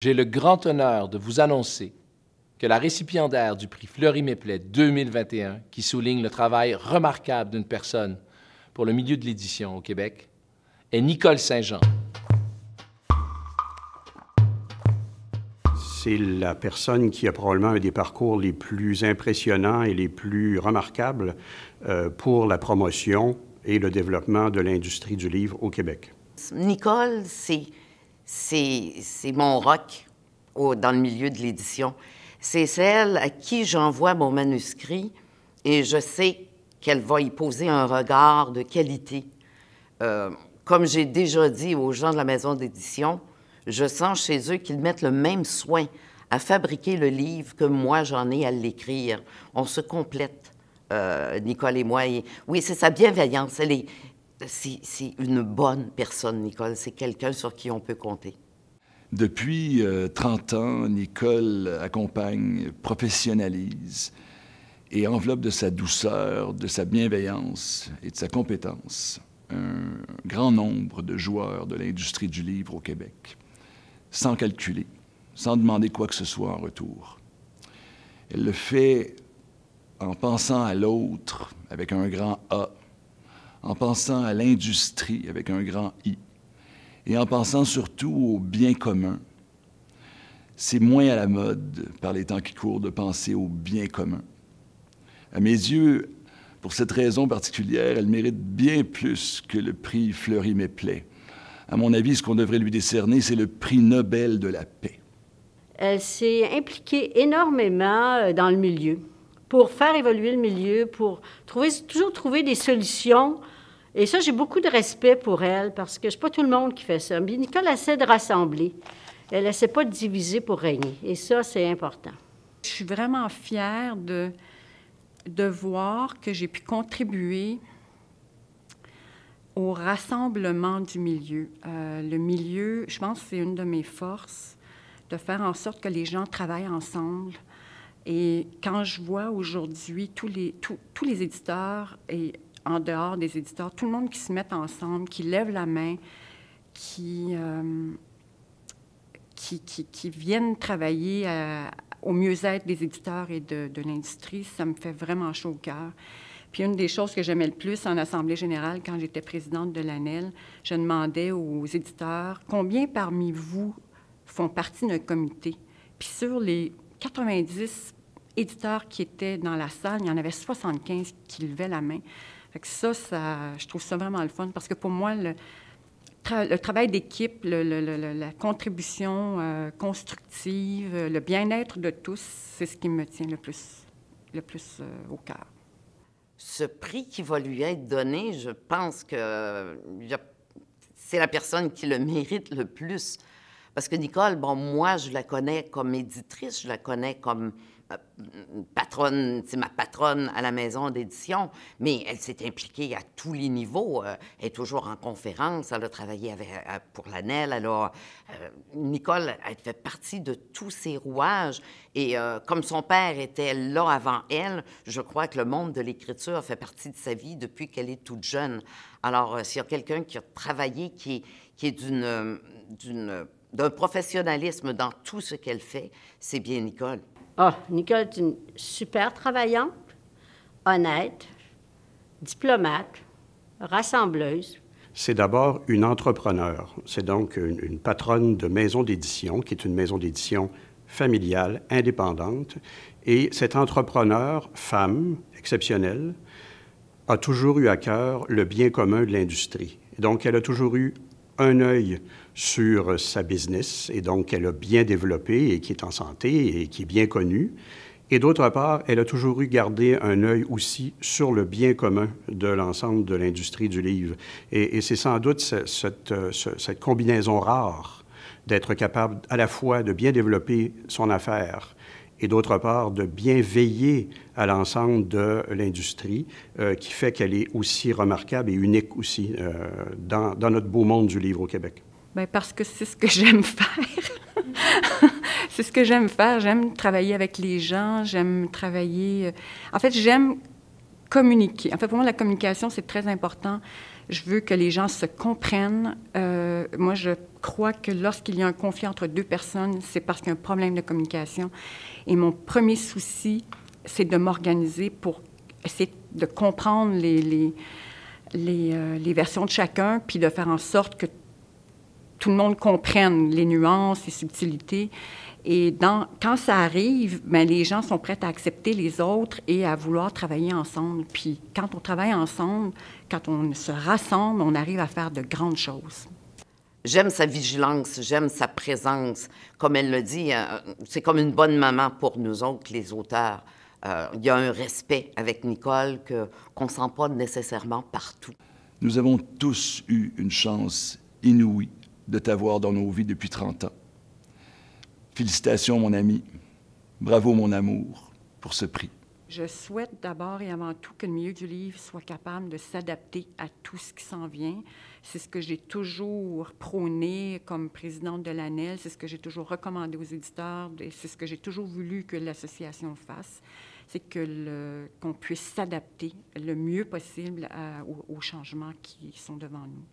J'ai le grand honneur de vous annoncer que la récipiendaire du prix Fleury-Méplet 2021, qui souligne le travail remarquable d'une personne pour le milieu de l'édition au Québec, est Nicole Saint-Jean. C'est la personne qui a probablement un des parcours les plus impressionnants et les plus remarquables pour la promotion et le développement de l'industrie du livre au Québec. Nicole, c'est mon rock dans le milieu de l'édition. C'est celle à qui j'envoie mon manuscrit et je sais qu'elle va y poser un regard de qualité. Comme j'ai déjà dit aux gens de la maison d'édition, je sens chez eux qu'ils mettent le même soin à fabriquer le livre que moi j'en ai à l'écrire. On se complète, Nicole et moi. Et oui, c'est sa bienveillance. C'est une bonne personne, Nicole. C'est quelqu'un sur qui on peut compter. Depuis 30 ans, Nicole accompagne, professionnalise et enveloppe de sa douceur, de sa bienveillance et de sa compétence un grand nombre de joueurs de l'industrie du livre au Québec, sans calculer, sans demander quoi que ce soit en retour. Elle le fait en pensant à l'autre avec un grand A, en pensant à l'industrie avec un grand I, et en pensant surtout au bien commun. C'est moins à la mode, par les temps qui courent, de penser au bien commun. À mes yeux, pour cette raison particulière, elle mérite bien plus que le prix Fleury-Méplet. À mon avis, ce qu'on devrait lui décerner, c'est le prix Nobel de la paix. Elle s'est impliquée énormément dans le milieu, pour faire évoluer le milieu, pour toujours trouver des solutions. Et ça, j'ai beaucoup de respect pour elle, parce que c'est pas tout le monde qui fait ça. Mais Nicole essaie de rassembler. Elle essaie pas de diviser pour régner. Et ça, c'est important. Je suis vraiment fière de voir que j'ai pu contribuer au rassemblement du milieu. Le milieu, je pense que c'est une de mes forces, de faire en sorte que les gens travaillent ensemble. Et quand je vois aujourd'hui tous les éditeurs et en dehors des éditeurs, tout le monde qui se met ensemble, qui lève la main, qui viennent travailler au mieux-être des éditeurs et de l'industrie, ça me fait vraiment chaud au cœur. Puis une des choses que j'aimais le plus en Assemblée générale, quand j'étais présidente de l'ANEL, je demandais aux éditeurs combien parmi vous font partie d'un comité. Puis sur les 90 éditeurs qui étaient dans la salle, il y en avait 75 qui levaient la main. Fait que ça, je trouve ça vraiment le fun, parce que pour moi, le travail d'équipe, la contribution constructive, le bien-être de tous, c'est ce qui me tient le plus au cœur. Ce prix qui va lui être donné, je pense que c'est la personne qui le mérite le plus. Parce que Nicole, bon, moi, je la connais comme éditrice, je la connais comme patronne, c'est ma patronne à la maison d'édition, mais elle s'est impliquée à tous les niveaux. Elle est toujours en conférence, elle a travaillé pour l'ANEL, Nicole, elle fait partie de tous ces rouages. Et comme son père était là avant elle, je crois que le monde de l'écriture fait partie de sa vie depuis qu'elle est toute jeune. Alors, s'il y a quelqu'un qui a travaillé, qui est d'un professionnalisme dans tout ce qu'elle fait, c'est bien Nicole. Ah, Nicole est une super travaillante, honnête, diplomate, rassembleuse. C'est d'abord une entrepreneure. C'est donc une patronne de maison d'édition, qui est une maison d'édition familiale, indépendante. Et cette entrepreneure, femme exceptionnelle, a toujours eu à cœur le bien commun de l'industrie. Donc, elle a toujours eu un œil sur sa business, et donc elle a bien développé et qui est en santé et qui est bien connue. Et d'autre part, elle a toujours eu gardé un œil aussi sur le bien commun de l'ensemble de l'industrie du livre. Et c'est sans doute cette combinaison rare d'être capable à la fois de bien développer son affaire et d'autre part de bien veiller à l'ensemble de l'industrie qui fait qu'elle est aussi remarquable et unique aussi dans notre beau monde du livre au Québec. Bien, parce que c'est ce que j'aime faire. C'est ce que j'aime faire. J'aime travailler avec les gens, j'aime travailler... En fait, j'aime communiquer. En fait, pour moi, la communication, c'est très important. Je veux que les gens se comprennent. Moi, je crois que lorsqu'il y a un conflit entre deux personnes, c'est parce qu'il y a un problème de communication. Et mon premier souci, c'est de m'organiser pour essayer de comprendre les versions de chacun, puis de faire en sorte que tout le monde comprenne les nuances, les subtilités. Et quand ça arrive, bien, les gens sont prêts à accepter les autres et à vouloir travailler ensemble. Puis quand on travaille ensemble, quand on se rassemble, on arrive à faire de grandes choses. J'aime sa vigilance, j'aime sa présence. Comme elle le dit, c'est comme une bonne maman pour nous autres, les auteurs. Il y a un respect avec Nicole qu'on ne sent pas nécessairement partout. Nous avons tous eu une chance inouïe de t'avoir dans nos vies depuis 30 ans. Félicitations, mon ami. Bravo, mon amour, pour ce prix. Je souhaite d'abord et avant tout que le milieu du livre soit capable de s'adapter à tout ce qui s'en vient. C'est ce que j'ai toujours prôné comme présidente de l'ANEL, c'est ce que j'ai toujours recommandé aux éditeurs, et c'est ce que j'ai toujours voulu que l'association fasse, c'est qu'on puisse s'adapter le mieux possible aux changements qui sont devant nous.